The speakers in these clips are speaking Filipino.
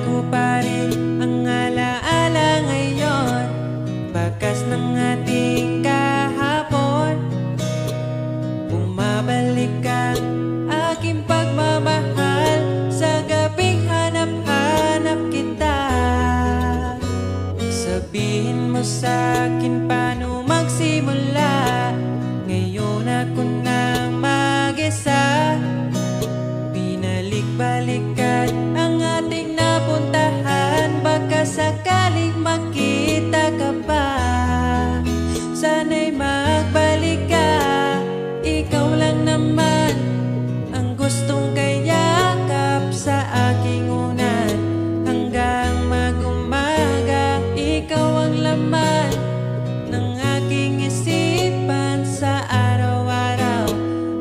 Bago pa rin ang alaala ngayon, bakas ng ating kahapon. Bumabalik ang aking pagmamahal sa gabing hanap-hanap kita. Sabihin mo sa'kin paano magsimula, ngayon ako na mag-isa. Binalik-balikan ang ating napuntahan, baka sakaling makita ka pa. Sana'y magbalik ka, ikaw lang naman ang gustong kayakap sa aking unan. Hanggang mag-umaga, ikaw ang laman ng aking isipan sa araw-araw.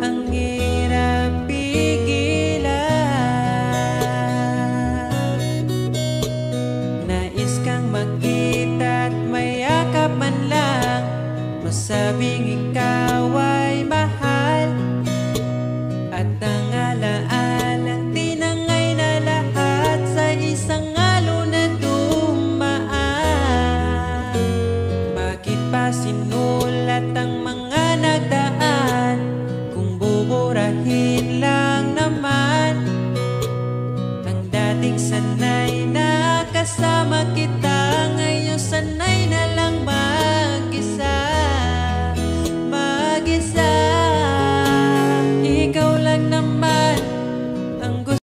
Ang hirap pigilan, nais kang makita at mayakap man lang, masabing ikaw ay mahal. At ang alaalang tinangay na lahat sa isang alon na dumaan. Bakit pa sinulat ang mga nagdaan, kung buburahin lang naman ang dating sanay na kasama kita?